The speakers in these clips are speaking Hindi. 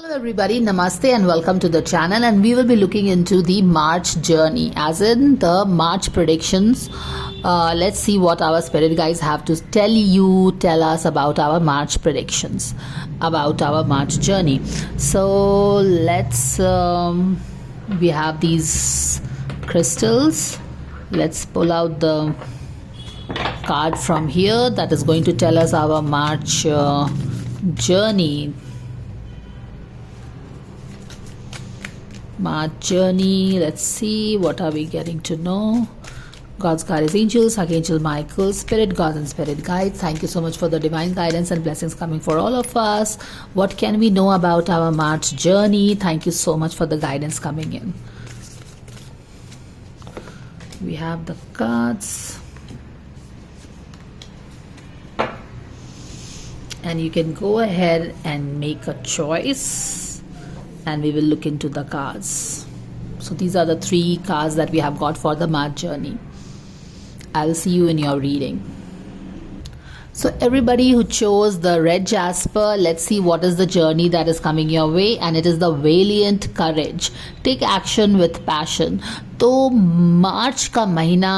Hello everybody, Namaste and welcome to the channel, and we will be looking into the March journey as in the March predictions. Let's see what our spirit guides have to tell us about our March predictions, about our March journey. So let's we have these crystals. Let's pull out the card from here that is going to tell us our March journey. March journey. Let's see what are we getting to know. God's guardian angels, Archangel Michael, spirit guides and spirit guides, thank you so much for the divine guidance and blessings coming for all of us. What can we know about our March journey? Thank you so much for the guidance coming in. We have the cards, and you can go ahead and make a choice, and we will look into the cards. So these are the three cards that we have got for the March journey. I will see you in your reading. So everybody who chose the red jasper, let's see what is the journey that is coming your way, and it is the valiant courage. Take action with passion. तो मार्च का महीना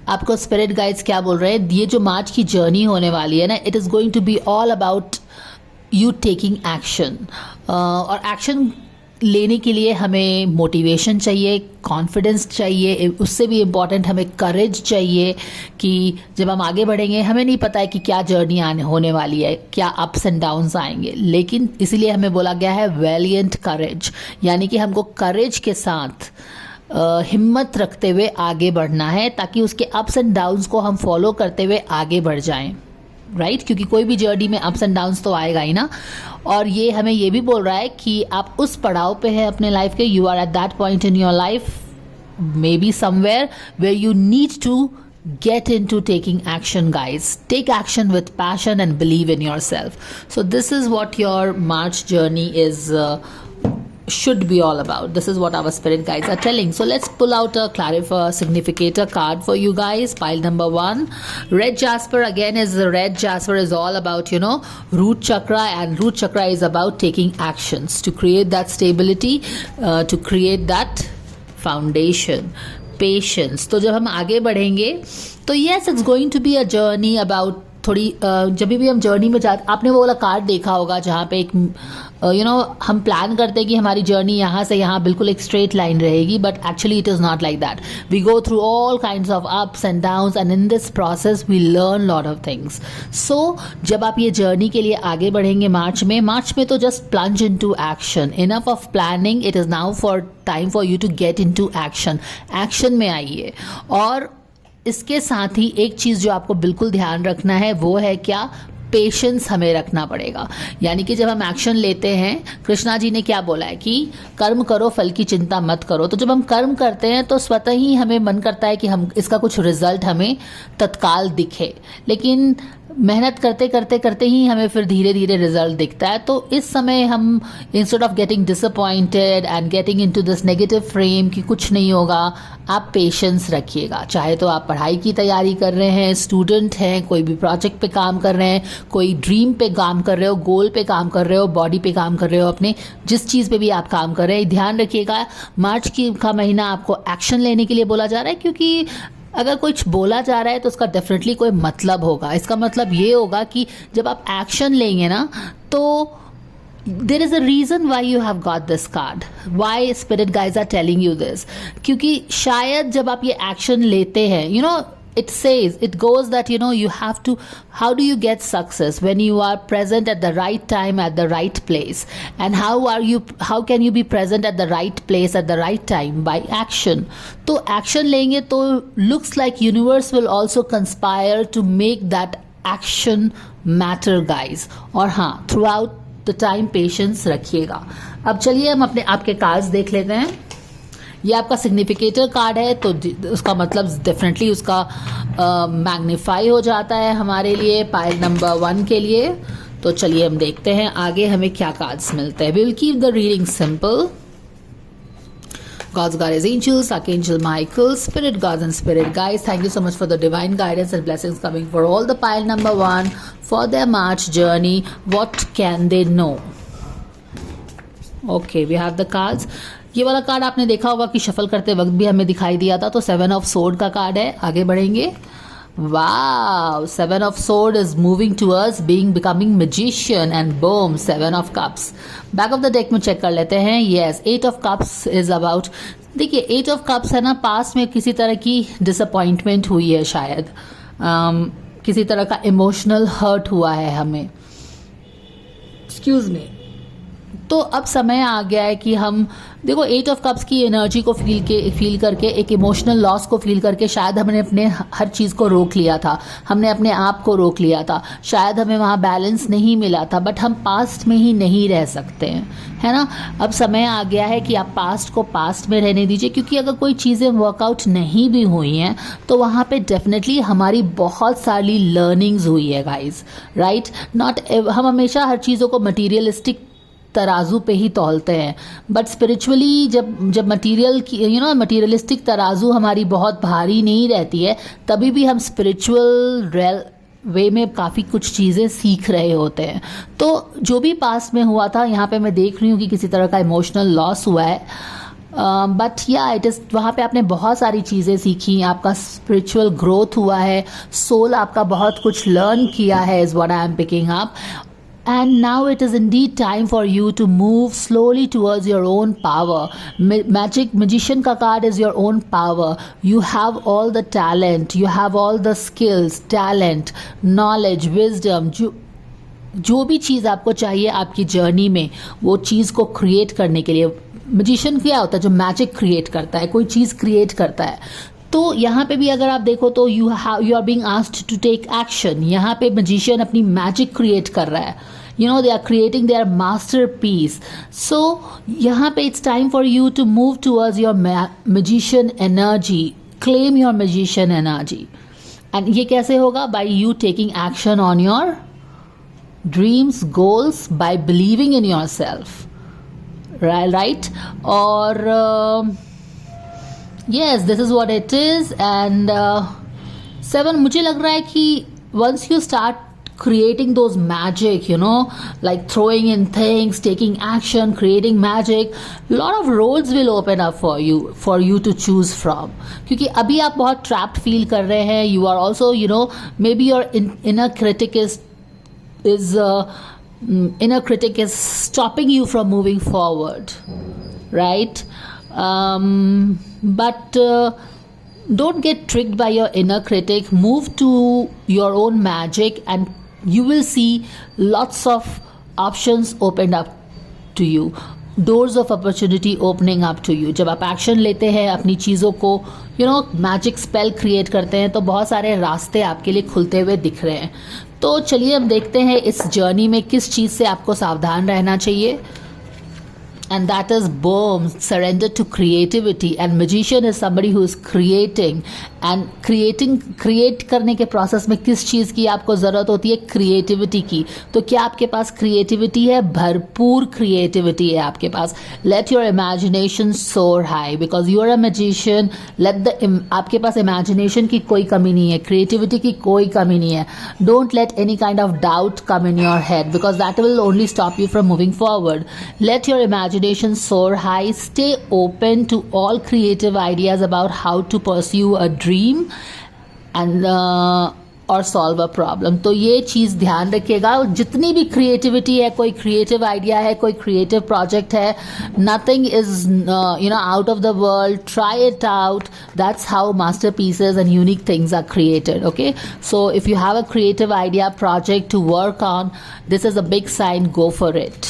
आपको स्पिरिट गाइड्स क्या बोल रहे हैं? ये जो मार्च की जर्नी होने वाली है ना, it is going to be all about you taking action. और एक्शन लेने के लिए हमें मोटिवेशन चाहिए, कॉन्फिडेंस चाहिए, उससे भी इम्पॉर्टेंट हमें करेज चाहिए कि जब हम आगे बढ़ेंगे हमें नहीं पता है कि क्या जर्नी आने होने वाली है, क्या अप्स एंड डाउन्स आएंगे, लेकिन इसीलिए हमें बोला गया है वैलिएंट करेज, यानी कि हमको करेज के साथ हिम्मत रखते हुए आगे बढ़ना है ताकि उसके अप्स एंड डाउन्स को हम फॉलो करते हुए आगे बढ़ जाएं. राइट क्योंकि कोई भी जर्नी में अप्स एंड डाउन्स तो आएगा ही ना. और ये हमें ये भी बोल रहा है कि आप उस पड़ाव पे हैं अपने लाइफ के, you are at that point in your life, maybe somewhere where you need to get into taking action, guys. Take action with passion and believe in yourself. So this is what your March journey is should be all about. This is what our spirit guides are telling. So let's pull out a significator card for you guys. Pile number 1, red jasper. Again, is the red jasper is all about, you know, root chakra, and root chakra is about taking actions to create that stability, to create that foundation, patience. तो जब हम आगे बढ़ेंगे तो yes it's going to be a journey about थोड़ी जब भी हम जर्नी में जाते, आपने वो वाला कार्ड देखा होगा जहाँ पे एक हम प्लान करते हैं कि हमारी जर्नी यहाँ से यहाँ बिल्कुल एक स्ट्रेट लाइन रहेगी, but actually it is not like that. We go through all kinds of ups and downs, and in this process we learn lot of things. So जब आप ये जर्नी के लिए आगे बढ़ेंगे मार्च में तो just plunge into action. Enough of planning, it is now for time for you to get into action. Action में आइए. और इसके साथ ही एक चीज़ जो आपको बिल्कुल ध्यान रखना है वो है क्या? पेशेंस हमें रखना पड़ेगा. यानी कि जब हम एक्शन लेते हैं, कृष्णा जी ने क्या बोला है कि कर्म करो फल की चिंता मत करो. तो जब हम कर्म करते हैं तो स्वतः ही हमें मन करता है कि हम इसका कुछ रिजल्ट हमें तत्काल दिखे, लेकिन मेहनत करते ही हमें फिर धीरे धीरे रिजल्ट दिखता है. तो इस समय हम instead of getting disappointed and getting into this negative frame कि कुछ नहीं होगा, आप पेशेंस रखिएगा. चाहे तो आप पढ़ाई की तैयारी कर रहे हैं, स्टूडेंट हैं, कोई भी प्रोजेक्ट पे काम कर रहे हैं, कोई ड्रीम पे काम कर रहे हो, गोल पे काम कर रहे हो, बॉडी पे काम कर रहे हो, अपने जिस चीज़ पे भी आप काम कर रहे हैं, ध्यान रखिएगा मार्च का महीना आपको एक्शन लेने के लिए बोला जा रहा है. क्योंकि अगर कुछ बोला जा रहा है तो उसका डेफिनेटली कोई मतलब होगा. इसका मतलब ये होगा कि जब आप एक्शन लेंगे ना, तो there is a reason why you have got this card, why spirit guides are telling you this. क्योंकि शायद जब आप ये एक्शन लेते हैं, you know, it goes that, you know, you have to, how do you get success? When you are present at the right time at the right place. And how can you be present at the right place at the right time? By action. तो action लेंगे तो looks like universe will also conspire to make that action matter, guys. और हाँ, throughout the time patience रखिएगा. अब चलिए हम आपके कार्ड्स देख लेते हैं. ये आपका सिग्निफिकेटर कार्ड है, तो उसका मतलब डेफिनेटली उसका मैग्नीफाई हो जाता है हमारे लिए पाइल नंबर 1 के लिए. तो चलिए हम देखते हैं आगे हमें क्या कार्ड्स मिलते हैं. We will keep the reading simple. God's guardian angels, Archangel Michael, spirit guides and spirit guides, thank you so much for the divine guidance and blessings coming for all the pile number 1 for their March journey. What can they know? Okay, we have the cards. ये वाला कार्ड आपने देखा होगा कि शफल करते वक्त भी हमें दिखाई दिया था, तो 7 ऑफ सोर्ड का कार्ड है। आगे बढ़ेंगे। वाव, 7 of sword is moving towards becoming magician and boom 7 of cups. Back of the deck में चेक कर लेते हैं। Yes, 8 of cups is about, देखिए 8 ऑफ कप्स है ना, पास्ट में किसी तरह की डिसअपॉइंटमेंट हुई है शायद, किसी तरह का इमोशनल हर्ट हुआ है हमें, एक्सक्यूज मी। तो अब समय आ गया है कि हम देखो 8 ऑफ कप्स की एनर्जी को फील करके, एक इमोशनल लॉस को फील करके शायद हमने अपने हर चीज़ को रोक लिया था, हमने अपने आप को रोक लिया था, शायद हमें वहाँ बैलेंस नहीं मिला था, बट हम पास्ट में ही नहीं रह सकते हैं, है ना। अब समय आ गया है कि आप पास्ट को पास्ट में रहने दीजिए, क्योंकि अगर कोई चीज़ें वर्कआउट नहीं भी हुई हैं तो वहाँ पे डेफिनेटली हमारी बहुत सारी लर्निंग्स हुई है गाइज, राइट। नॉट हम हमेशा हर चीज़ों को मटीरियलिस्टिक तराजू पे ही तौलते हैं, बट स्पिरिचुअली जब मटीरियल की मटीरियलिस्टिक तराजू हमारी बहुत भारी नहीं रहती है, तभी भी हम स्पिरिचुअल वे में काफ़ी कुछ चीज़ें सीख रहे होते हैं। तो जो भी पास्ट में हुआ था, यहाँ पे मैं देख रही हूँ कि किसी तरह का इमोशनल लॉस हुआ है, बट या इट इज़, वहाँ पे आपने बहुत सारी चीज़ें सीखी, आपका स्पिरिचुअल ग्रोथ हुआ है, सोल आपका बहुत कुछ लर्न किया है, is what I am picking up. And now it is indeed time for you to move slowly towards your own power. Magician ka card is your own power. You have all the talent, you have all the skills, talent, knowledge, wisdom. जो भी चीज़ आपको चाहिए आपकी जर्नी में, वो चीज़ को क्रिएट करने के लिए, मैजिशियन क्या होता है? जो मैजिक क्रिएट करता है, कोई चीज़ क्रिएट करता है। तो यहाँ पे भी अगर आप देखो तो you are being asked to take action. यहाँ पे मैजिशियन अपनी मैजिक क्रिएट कर रहा है, they are creating their masterpiece. So यहाँ पे it's time for you to move towards your magician energy, claim your magician energy. And ये कैसे होगा? By you taking action on your dreams, goals, by believing in yourself, right? Or yes, this is what it is. And 7, मुझे लग रहा है कि once you start creating those magic, like throwing in things, taking action, creating magic, lot of roads will open up for you to choose from. क्योंकि अभी आप बहुत trapped feel कर रहे हैं, you are also, maybe your inner critic is stopping you from moving forward, right? But don't get tricked by your inner critic. Move to your own magic and you will see lots of options opened up to you, doors of opportunity opening up to you. जब आप एक्शन लेते हैं, अपनी चीज़ों को मैजिक स्पेल क्रिएट करते हैं, तो बहुत सारे रास्ते आपके लिए खुलते हुए दिख रहे हैं। तो चलिए हम देखते हैं इस जर्नी में किस चीज़ से आपको सावधान रहना चाहिए। And that is boom, surrender to creativity. And magician is somebody who is creating. And create करने के प्रोसेस में किस चीज़ की आपको ज़रूरत होती है? क्रिएटिविटी की। तो क्या आपके पास क्रिएटिविटी है? भरपूर क्रिएटिविटी है आपके पास। Let your imagination soar high because you are a magician. आपके पास imagination की कोई कमी नहीं है, क्रिएटिविटी की कोई कमी नहीं है। Don't let any kind of doubt come in your head because that will only stop you from moving forward. Let your imagination soar high. Stay open to all creative ideas about how to pursue a dream and और सॉल्व अ प्रॉब्लम। तो ये चीज़ ध्यान रखिएगा, जितनी भी क्रिएटिविटी है, कोई क्रिएटिव आइडिया है, कोई क्रिएटिव प्रोजेक्ट है, nothing is out of the world, try it out, that's how masterpieces and unique things are created. Okay, so if you have a creative idea project to work on, this is a big sign, go for it.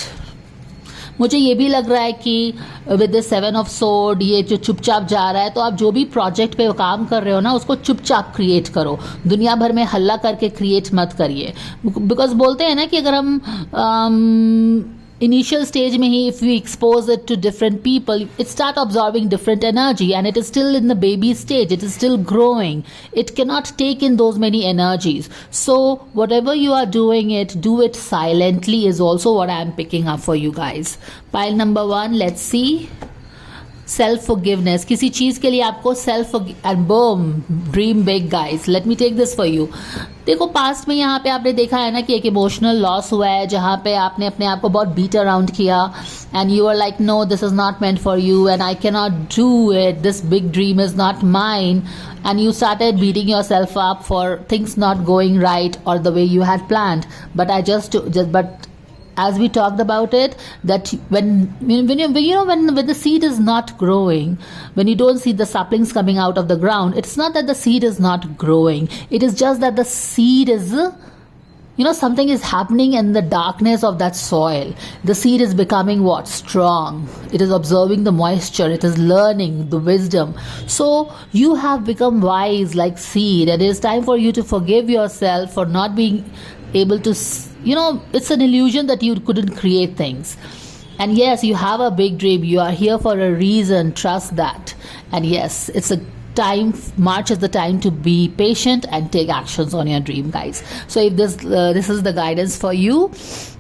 मुझे ये भी लग रहा है कि विद द 7 ऑफ सोर्ड ये जो चुपचाप जा रहा है, तो आप जो भी प्रोजेक्ट पे काम कर रहे हो ना, उसको चुपचाप क्रिएट करो, दुनिया भर में हल्ला करके क्रिएट मत करिए। बिकॉज बोलते हैं ना कि अगर हम इनिशियल स्टेज में ही if you expose it to different people, it start absorbing different energy and it is still in the baby stage, it is still growing, it can not take in those many energies. So whatever you are doing it, do it silently is also what I am picking up for you guys. Pile number 1, let's see. Self forgiveness, किसी चीज़ के लिए आपको self and boom, dream big guys, let me take this for you. देखो पास्ट में यहाँ पे आपने देखा है ना कि एक इमोशनल लॉस हुआ है जहाँ पे आपने अपने आप को बहुत बीट अराउंड किया and you are like no this is not meant for you and I can not do it, this big dream is not mine, and you started beating yourself up for things not going right or the way you had planned. But but as we talked about it, that when the seed is not growing, when you don't see the saplings coming out of the ground, it's not that the seed is not growing, it is just that the seed is something is happening in the darkness of that soil. The seed is becoming what? Strong. It is observing the moisture. It is learning the wisdom. So you have become wise like seed. And it is time for you to forgive yourself for not being able to, it's an illusion that you couldn't create things. And yes, you have a big dream. You are here for a reason. Trust that. And yes, it's a time, March is the time to be patient and take actions on your dream, guys. So if this is the guidance for you,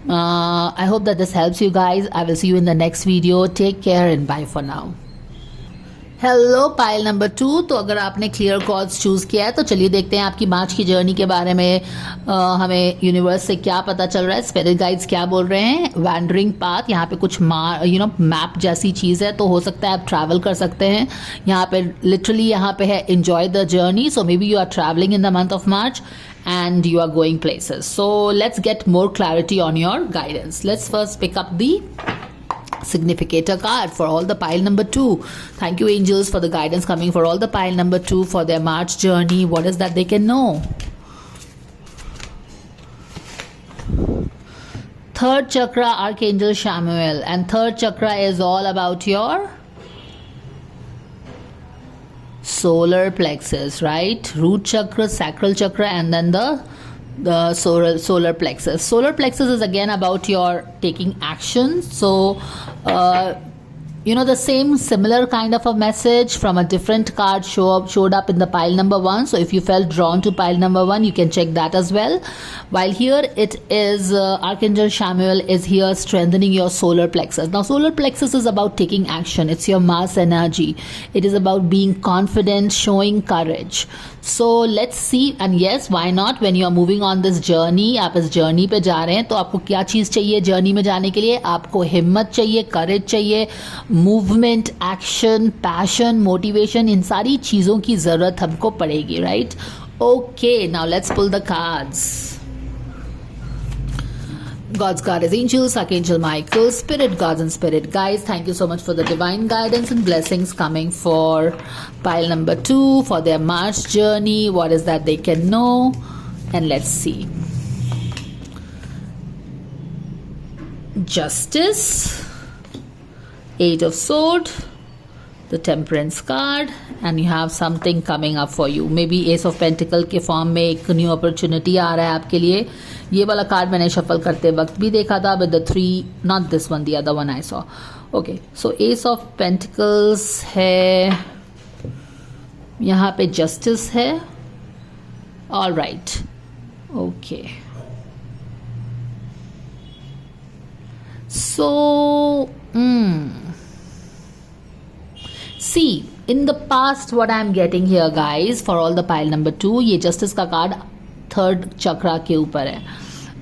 I hope that this helps you guys. I will see you in the next video. Take care and bye for now. Hello pile number 2। तो अगर आपने क्लियर कॉज चूज़ किया है तो चलिए देखते हैं आपकी मार्च की जर्नी के बारे में हमें यूनिवर्स से क्या पता चल रहा है, स्पिरिट गाइड्स क्या बोल रहे हैं। वैंडरिंग पाथ, यहाँ पे कुछ मैप जैसी चीज़ है, तो हो सकता है आप ट्रैवल कर सकते हैं। यहाँ पे लिटरली यहाँ पे है enjoy the journey, so maybe you are travelling in the month of March and you are going places. So let's get more clarity on your guidance. Let's first pick up the significator card for all the pile number 2. Thank you angels for the guidance coming for all the pile number 2 for their March journey. What is that they can know? Third chakra, Archangel Samuel, and third chakra is all about your solar plexus, right? Root chakra, sacral chakra, and then the solar plexus. Solar plexus is again about your taking action. So the same similar kind of a message from a different card showed up in the pile number 1. So if you felt drawn to pile number 1, you can check that as well. While here it is Archangel Samuel is here strengthening your solar plexus. Now solar plexus is about taking action. It's your Mars energy. It is about being confident, showing courage. So let's see, and yes, why not, when you are moving on this journey, आप इस जर्नी पे जा रहे हैं तो आपको क्या चीज़ चाहिए जर्नी में जाने के लिए? आपको हिम्मत चाहिए, करेज चाहिए, मूवमेंट, एक्शन, पैशन, मोटिवेशन, इन सारी चीज़ों की ज़रूरत हमको पड़ेगी, right? Okay, now let's pull the cards. God's guardians, angels, Archangel Michael, spirit guards and spirit guides, thank you so much for the divine guidance and blessings coming for pile number 2 for their March journey. What is that they can know? And let's see. Justice, Eight of Swords, the Temperance card, and you have something coming up for you. Maybe Ace of Pentacle के फॉर्म में एक न्यू अपॉर्चुनिटी आ रहा है आपके लिए. ये वाला कार्ड मैंने शफल करते वक्त भी देखा था with the 3, not this one, the other one I saw. Okay, so S of pentacles है, यहाँ पे जस्टिस है. All right, okay. So see, in the past what I am getting here guys for all the pile number 2, ये justice का कार्ड थर्ड चक्रा के ऊपर है.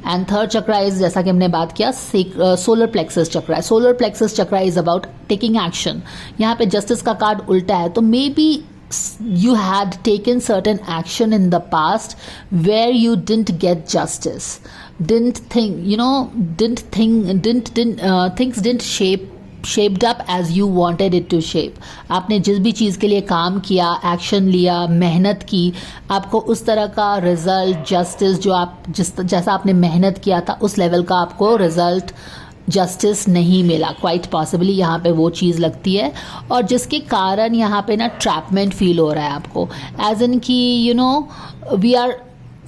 एंड थर्ड चक्रा इज, जैसा कि हमने बात किया, सोलर प्लेक्सस चक्रा है. Solar plexus chakra is about taking action. यहाँ पे जस्टिस का कार्ड उल्टा है, तो may be you had taken certain action in the past where you didn't get justice, things didn't shaped up as you wanted it to shape. आपने जिस भी चीज़ के लिए काम किया, एक्शन लिया, मेहनत की, आपको उस तरह का रिजल्ट, जस्टिस जो आप जैसा आपने मेहनत किया था उस लेवल का आपको रिजल्ट, जस्टिस नहीं मिला. क्वाइट पॉसिबली यहाँ पे वो चीज़ लगती है, और जिसके कारण यहाँ पे ना ट्रैपमेंट फील हो रहा है आपको, एज इन कि वी आर,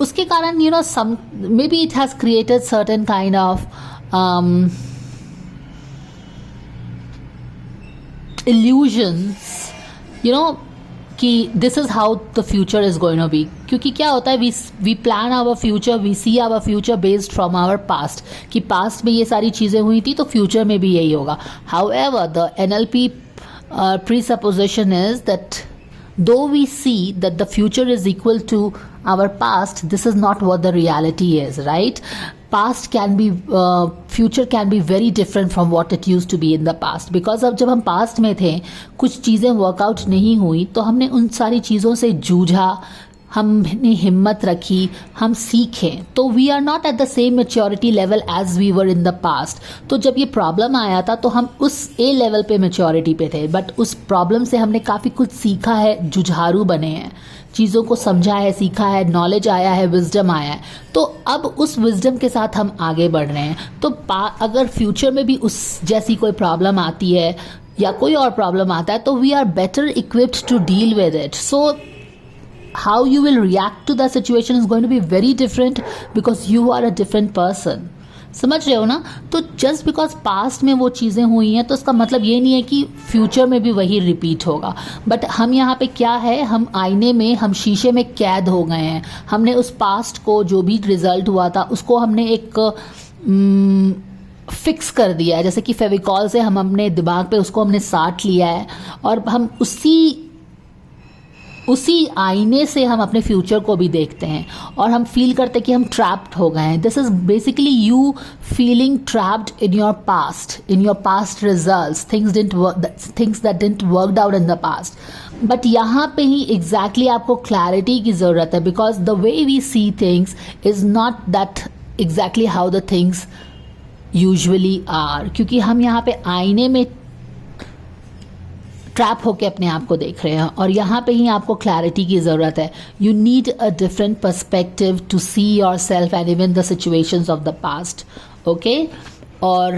उसके कारण some may be it has created certain kind of illusions, कि this is how the future is going to be. क्योंकि क्या होता है, we plan our future, we see our future based from our past, कि पास्ट में ये सारी चीज़ें हुई थी तो फ्यूचर में भी यही होगा. However the NLP presupposition is that though we see that the future is equal to our past, this is not what the reality is, right? Past can be, future can be very different from what it used to be in the past. Because अब जब हम past में थे, कुछ चीज़ें workout नहीं हुई, तो हमने उन सारी चीज़ों से जूझा, हमने हिम्मत रखी, हम सीखें. तो we are not at the same maturity level as we were in the past. तो जब ये प्रॉब्लम आया था तो हम उस ए लेवल पे मेच्योरिटी पे थे, बट उस प्रॉब्लम से हमने काफ़ी कुछ सीखा है, जुझारू बने हैं, चीज़ों को समझा है, सीखा है, नॉलेज आया है, विजडम आया है. तो अब उस विजडम के साथ हम आगे बढ़ रहे हैं. तो अगर फ्यूचर में भी उस जैसी कोई प्रॉब्लम आती है या कोई और प्रॉब्लम आता है, तो we are better equipped to deal with it. So how you will react to that situation is going to be very different because you are a different person. समझ रहे हो ना? तो जस्ट बिकॉज पास्ट में वो चीज़ें हुई हैं तो इसका मतलब ये नहीं है कि फ्यूचर में भी वही रिपीट होगा. बट हम यहाँ पे क्या है, हम आईने में, हम शीशे में कैद हो गए हैं. हमने उस पास्ट को, जो भी रिजल्ट हुआ था, उसको हमने एक फिक्स कर दिया है. जैसे कि फेविकॉल से हम अपने दिमाग पे उसको हमने साट लिया है और हम उसी आईने से हम अपने फ्यूचर को भी देखते हैं और हम फील करते हैं कि हम ट्रैप्ड हो गए हैं. This is basically you feeling trapped in your past results, things that didn't worked out in the past. But यहाँ पे ही एग्जैक्टली आपको क्लैरिटी की ज़रूरत है, because the way we see things is not that exactly how the things usually are. क्योंकि हम यहाँ पे आईने में ट्रैप होके अपने आप को देख रहे हैं और यहाँ पे ही आपको क्लैरिटी की ज़रूरत है. You need a different perspective to see yourself and even the situations of the past. Okay, और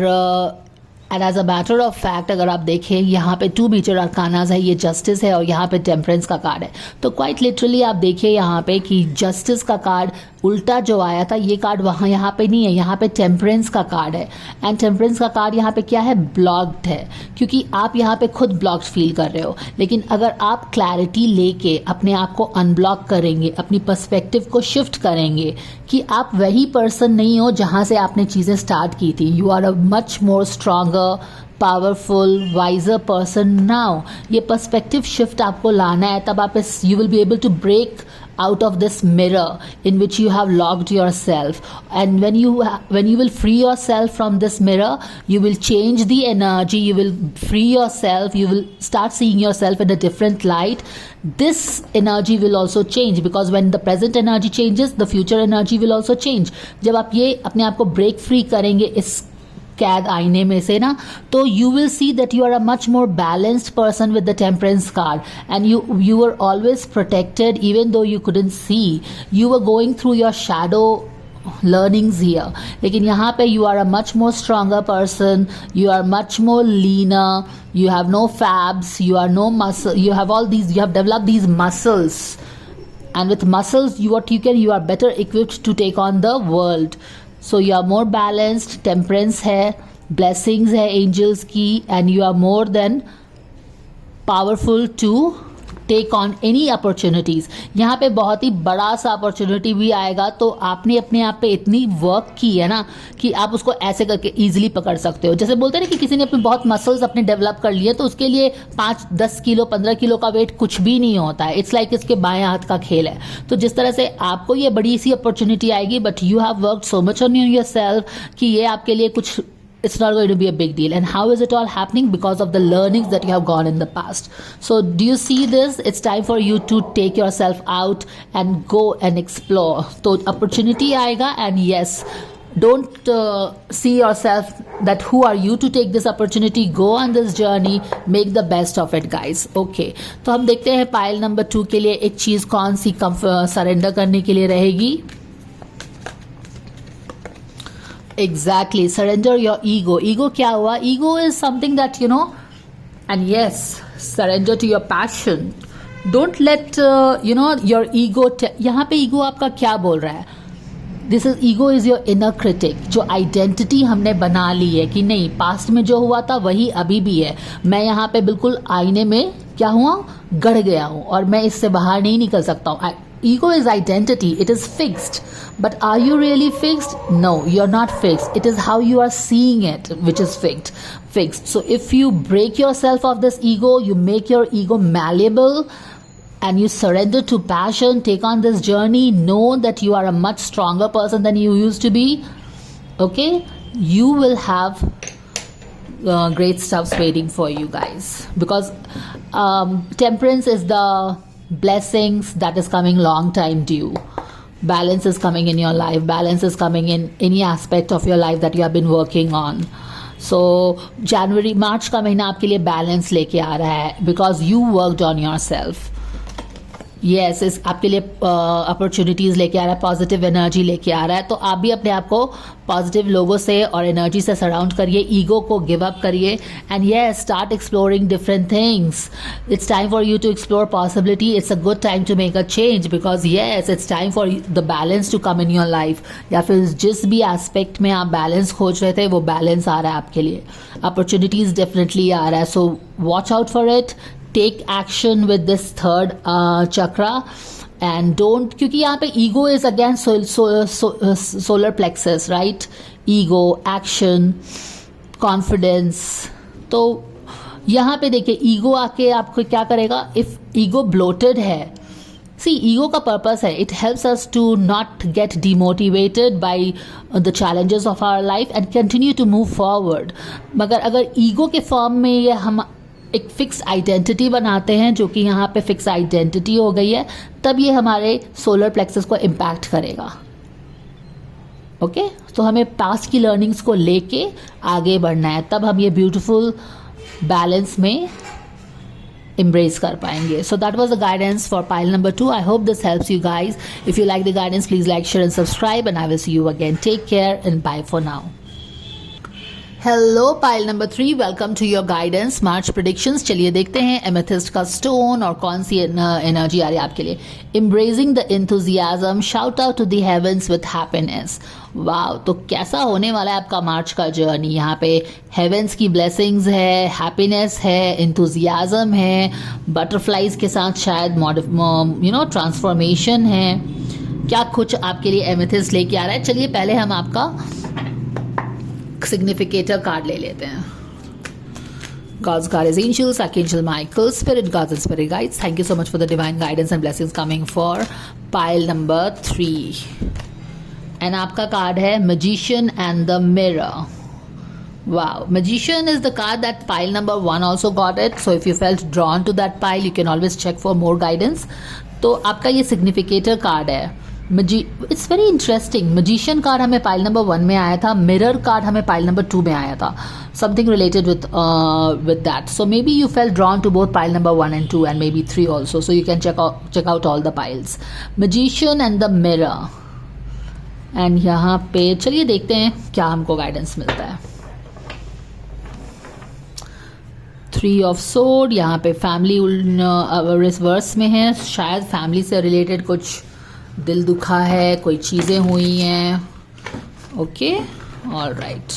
and as a matter of fact अगर आप देखें, यहाँ पे 2 मेजर अरकानाज है, ये जस्टिस है और यहाँ पे टेम्परेंस का कार्ड है. तो क्वाइट लिटरली आप देखिए यहाँ पे कि जस्टिस का कार्ड उल्टा जो आया था, ये कार्ड वहाँ यहाँ पे नहीं है, यहाँ पे टेम्परेंस का कार्ड है. एंड टेम्परेंस का कार्ड यहाँ पे क्या है, ब्लॉक्ड है, क्योंकि आप यहाँ पे खुद ब्लॉक्ड फील कर रहे हो. लेकिन अगर आप क्लैरिटी लेके अपने आप को अनब्लॉक करेंगे, अपनी पर्सपेक्टिव को शिफ्ट करेंगे कि आप वही पर्सन नहीं हो जहाँ से आपने चीज़ें स्टार्ट की थी. You are a much more stronger, powerful, wiser person now. ये पर्सपेक्टिव शिफ्ट आपको लाना है, तब आप you will be able to break out of this mirror in which you have locked yourself. And when you will free yourself from this mirror, you will change the energy, you will free yourself, you will start seeing yourself in a different light. This energy will also change, because when the present energy changes, the future energy will also change. जब आप ये अपने आप को break free करेंगे इस कैद आईने में से ना, तो you will see that you are a much more balanced person with the temperance card. And you were always protected even though you couldn't see. You were going through your shadow learnings here. लेकिन यहाँ पे you are a much more stronger person, you are much more leaner, you have no fabs, you are no muscle, you have all these, you have developed these muscles, and with muscles you are better equipped to take on the world. So you are more balanced, temperance है, blessings है angels की, and you are more than powerful to take on any opportunities. यहाँ पे बहुत ही बड़ा सा अपॉर्चुनिटी भी आएगा, तो आपने अपने आप पे इतनी वर्क की है ना कि आप उसको ऐसे करके इजीली पकड़ सकते हो. जैसे बोलते हैं ना कि किसी ने अपने बहुत मसल्स अपने डेवलप कर लिए, तो उसके लिए 5-10 किलो 15 किलो का वेट कुछ भी नहीं होता है. इट्स लाइक इसके बाएं हाथ का खेल है. तो जिस तरह से आपको ये बड़ी सी अपॉर्चुनिटी आएगी, but you have worked so much on yourself कि ये आपके लिए कुछ, it's not going to be a big deal. And how is it all happening? Because of the learnings that you have gone in the past. So do you see this? It's time for you to take yourself out and go and explore. So opportunity aayega, and yes, don't see yourself that who are you to take this opportunity. Go on this journey, make the best of it, guys. Okay, तो हम देखते हैं पाइल नंबर 2 के लिए एक चीज़ कौन सी सरेंडर करने के लिए रहेगी. Exactly, surrender your ego. Ego क्या हुआ? Ego is something that you know, and yes, surrender to your passion. Don't let your ego. यहाँ पे ego आपका क्या बोल रहा है? This is ego is your inner critic. जो आइडेंटिटी हमने बना ली है कि नहीं, पास्ट में जो हुआ था वही अभी भी है. मैं यहाँ पे बिल्कुल आईने में क्या हुआ, गड़ गया हूँ और मैं इससे बाहर नहीं निकल सकता हूँ. Ego is identity. It is fixed. But are you really fixed? No, you're not fixed. It is how you are seeing it which is fixed. fixed. So if you break yourself of this ego, you make your ego malleable, and you surrender to passion, take on this journey, know that you are a much stronger person than you used to be, okay, you will have great stuffs waiting for you guys, because temperance is the blessings that is coming long time due. Balance is coming in your life, balance is coming in any aspect of your life that you have been working on. So January, March का महीना आपके लिए balance लेके आ रहा है, because you worked on yourself. Yes इस आपके लिए अपॉर्चुनिटीज़ लेके आ रहा है, पॉजिटिव एनर्जी लेके आ रहा है. तो आप भी अपने आप को पॉजिटिव लोगों से और एनर्जी से सराउंड करिए, ईगो को गिव अप करिए, and yes start exploring different things. It's time for you to explore possibility. It's a good time to make a change, because yes it's time for the balance to come in your life. या फिर जिस भी एस्पेक्ट में आप बैलेंस खोज रहे थे वो बैलेंस आ रहा है आपके लिए. अपॉर्चुनिटीज़ डेफिनेटली आ रहा है. So watch out for it. Take action with this third chakra, and don't, क्योंकि यहाँ पे ego is again solar plexus, right? Ego, action, confidence. तो यहाँ पे देखिए ego आके आपको क्या करेगा. If ego bloated है, see ego का पर्पस है, it helps us to not get demotivated by the challenges of our life and continue to move forward. मगर अगर ego के फॉर्म में ये हम एक फिक्स आइडेंटिटी बनाते हैं, जो कि यहाँ पे फिक्स आइडेंटिटी हो गई है, तब ये हमारे सोलर प्लेक्सस को इम्पैक्ट करेगा. ओके तो हमें पास्ट की लर्निंग्स को लेके आगे बढ़ना है, तब हम ये ब्यूटीफुल बैलेंस में embrace कर पाएंगे. So that was the guidance for pile number 2. I hope this helps you guys. If you like the guidance, please like, share and subscribe, and I will see you again. Take care and bye for now. Hello pile number 3, welcome to your guidance March predictions. चलिए देखते हैं एमेथिस्ट का स्टोन और कौन सी एनर्जी आ रही है आपके लिए. Embracing the enthusiasm, shout out to the heavens with happiness. Wow, तो कैसा होने वाला है आपका मार्च का जर्नी. यहाँ पे हेवंस की ब्लेसिंग्स है, हैप्पीनेस है, एंथुजियाज्म है, बटरफ्लाइज के साथ शायद ट्रांसफॉर्मेशन है. क्या कुछ आपके लिए एमेथिस्ट लेके आ रहा है. चलिए पहले हम आपका सिग्निफिकेटर कार्ड ले लेते हैं. God's card is angels, Archangel Michael, spirit guides and spirit guides. Thank you so much for the divine guidance and blessings coming for pile number 3. And आपका कार्ड है Magician and the Mirror. Wow, Magician is the card that pile number 1 also got it. So if you felt drawn to that pile, you can always check for more guidance. तो आपका ये significator कार्ड है. It's very interesting. Magician card हमें पाइल नंबर 1 में आया था, मिरर कार्ड हमें पाइल नंबर 2 में आया था. Something related with that. So maybe you fell drawn to both pile number 1 and 2 and maybe 3 also. So you can check out all the piles. Magician and the Mirror. And यहाँ पे चलिए देखते हैं क्या हमको गाइडेंस मिलता है. 3 of Swords. यहाँ पे फैमिली रिवर्स में है. शायद फैमिली से रिलेटेड कुछ दिल दुखा है, कोई चीज़ें हुई हैं. Okay, all right.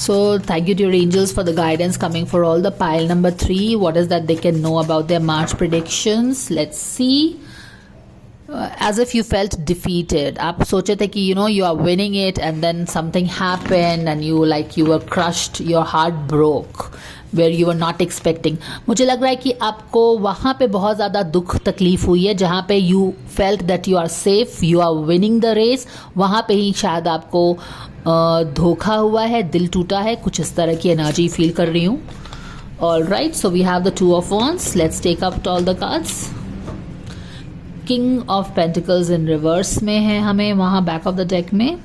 So thank you to your angels for the guidance coming for all the pile number 3. What is that they can know about their March predictions? Let's see. As if you felt defeated. आप सोचे थे कि you are winning it and then something happened and you were crushed, your heart broke where you were not expecting. मुझे लग रहा है कि आपको वहाँ पे बहुत ज़्यादा दुख तकलीफ हुई है, जहाँ पे you felt that you are safe, you are winning the race. वहाँ पे ही शायद आपको धोखा हुआ है, दिल टूटा है, कुछ इस तरह की एनर्जी फील कर रही हूँ. All right, so we have the 2 of Wands. Let's take up all the cards. King of Pentacles in reverse में है हमें वहाँ बैक ऑफ द डेक में.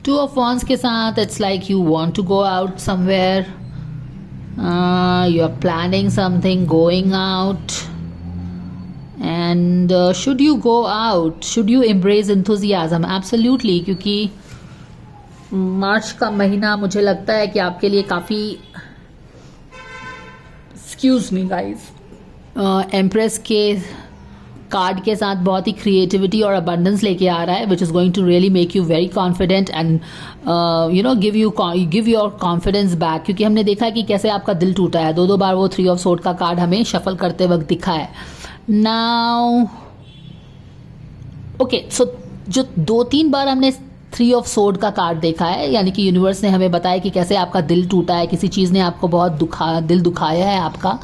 2 of Wands के साथ it's like you want to go out somewhere. You are planning something, going out. And should you go out? Should you embrace enthusiasm? Absolutely, क्योंकि मार्च का महीना मुझे लगता है कि आपके लिए काफ़ी एक्सक्यूज मी गाइस एम्प्रेस के कार्ड के साथ बहुत ही क्रिएटिविटी और अबंडेंस लेके आ रहा है, which is going to really make you very confident and give your confidence back. क्योंकि हमने देखा है कि कैसे आपका दिल टूटा है. 2 बार वो 3 of Swords का कार्ड हमें शफल करते वक्त दिखा है. नाउ ओके, सो जो 2-3 बार हमने 3 ऑफ सोर्ड का कार्ड देखा है, यानी कि यूनिवर्स ने हमें बताया कि कैसे आपका दिल टूटा है, किसी चीज़ ने आपको बहुत दिल दुखाया है आपका,